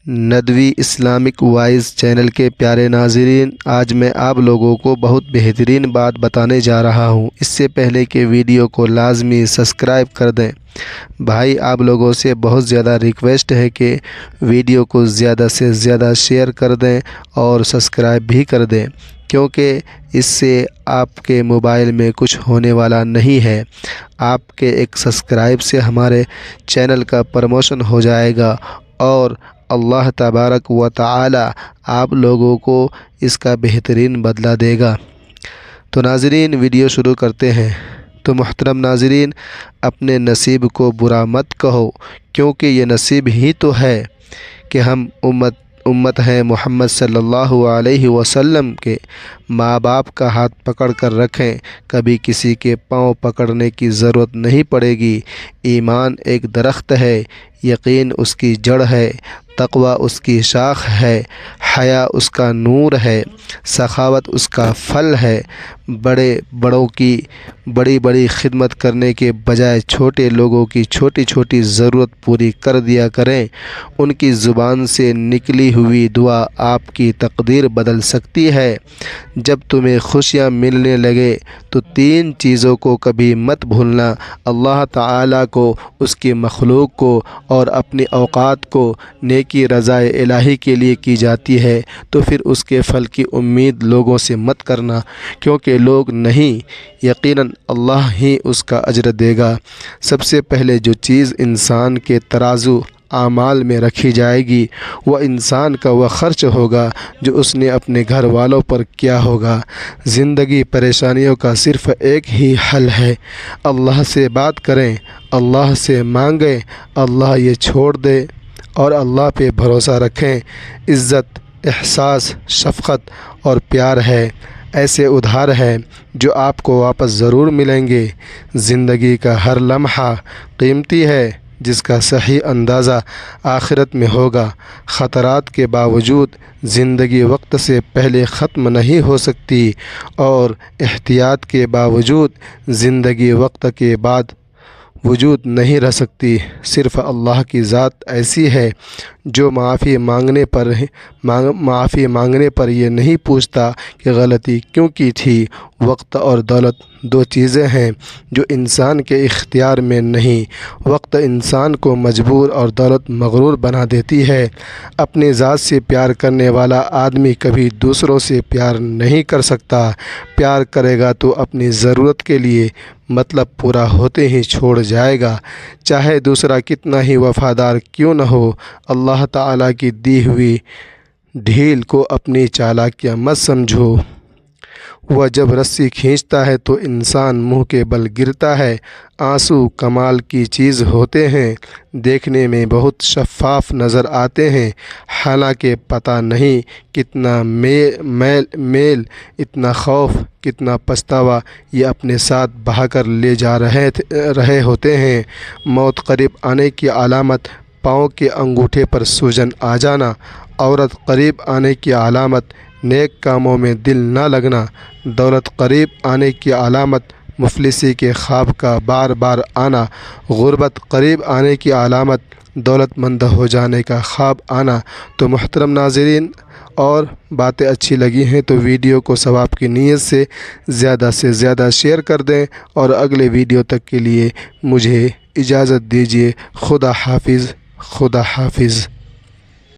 Nadwi Islamic voice channel کے پیارے ناظرین، آج میں آپ لوگوں کو بہت بہترین بات بتانے جا رہا ہوں۔ اس سے پہلے کہ ویڈیو کو لازمی سبسکرائب کر دیں۔ بھائی، آپ لوگوں سے بہت زیادہ ریکویسٹ ہے کہ ویڈیو کو زیادہ سے زیادہ شیئر کر دیں اور سبسکرائب بھی کر دیں، کیونکہ اس سے آپ کے موبائل میں کچھ ہونے والا نہیں ہے۔ آپ کے ایک سبسکرائب سے ہمارے چینل کا پروموشن ہو جائے گا اور اللہ تبارک و تعالی آپ لوگوں کو اس کا بہترین بدلہ دے گا۔ تو ناظرین، ویڈیو شروع کرتے ہیں۔ تو محترم ناظرین، اپنے نصیب کو برا مت کہو، کیونکہ یہ نصیب ہی تو ہے کہ ہم امت ہیں محمد صلی اللہ علیہ وسلم کے۔ ماں باپ کا ہاتھ پکڑ کر رکھیں، کبھی کسی کے پاؤں پکڑنے کی ضرورت نہیں پڑے گی۔ ایمان ایک درخت ہے، یقین اس کی جڑ ہے، تقوی اس کی شاخ ہے، حیا اس کا نور ہے، سخاوت اس کا پھل ہے۔ بڑوں کی بڑی خدمت کرنے کے بجائے چھوٹے لوگوں کی چھوٹی چھوٹی ضرورت پوری کر دیا کریں۔ ان کی زبان سے نکلی ہوئی دعا آپ کی تقدیر بدل سکتی ہے۔ جب تمہیں خوشیاں ملنے لگے تو 3 چیزوں کو کبھی مت بھولنا: اللہ تعالیٰ کو، اس کی مخلوق کو اور اپنی اوقات کو۔ نیکی رضائے الہی کے لیے کی جاتی ہے، تو پھر اس کے پھل کی امید لوگوں سے مت کرنا، کیونکہ لوگ نہیں، یقیناً اللہ ہی اس کا اجر دے گا۔ سب سے پہلے جو چیز انسان کے ترازو اعمال میں رکھی جائے گی، وہ انسان کا وہ خرچ ہوگا جو اس نے اپنے گھر والوں پر کیا ہوگا۔ زندگی پریشانیوں کا صرف ایک ہی حل ہے: اللہ سے بات کریں، اللہ سے مانگیں، اللہ یہ چھوڑ دے اور اللہ پہ بھروسہ رکھیں۔ عزت، احساس، شفقت اور پیار ہے، ایسے ادھار ہیں جو آپ کو واپس ضرور ملیں گے۔ زندگی کا ہر لمحہ قیمتی ہے، جس کا صحیح اندازہ آخرت میں ہوگا۔ خطرات کے باوجود زندگی وقت سے پہلے ختم نہیں ہو سکتی، اور احتیاط کے باوجود زندگی وقت کے بعد وجود نہیں رہ سکتی۔ صرف اللہ کی ذات ایسی ہے جو معافی مانگنے پر یہ نہیں پوچھتا کہ غلطی کیوں کی تھی۔ وقت اور دولت 2 چیزیں ہیں جو انسان کے اختیار میں نہیں۔ وقت انسان کو مجبور اور دولت مغرور بنا دیتی ہے۔ اپنی ذات سے پیار کرنے والا آدمی کبھی دوسروں سے پیار نہیں کر سکتا۔ پیار کرے گا تو اپنی ضرورت کے لیے مطلب پورا ہوتے ہی چھوڑ جائے گا، چاہے دوسرا کتنا ہی وفادار کیوں نہ ہو۔ اللہ تعالیٰ کی دی ہوئی ڈھیل کو اپنی چالاکیاں مت سمجھو۔ وہ جب رسی کھینچتا ہے تو انسان منہ کے بل گرتا ہے۔ آنسو کمال کی چیز ہوتے ہیں، دیکھنے میں بہت شفاف نظر آتے ہیں، حالانکہ پتہ نہیں کتنا میل، اتنا خوف، کتنا پچھتاوا یہ اپنے ساتھ بہا کر لے جا رہے ہوتے ہیں۔ موت قریب آنے کی علامت: پاؤں کے انگوٹھے پر سوجن آ جانا۔ عورت قریب آنے کی علامت: نیک کاموں میں دل نہ لگنا۔ دولت قریب آنے کی علامت: مفلسی کے خواب کا بار بار آنا۔ غربت قریب آنے کی علامت: دولت مند ہو جانے کا خواب آنا۔ تو محترم ناظرین، اور باتیں اچھی لگی ہیں تو ویڈیو کو ثواب کی نیت سے زیادہ شیئر کر دیں، اور اگلے ویڈیو تک کے لیے مجھے اجازت دیجیے۔ خدا حافظ، خدا حافظ۔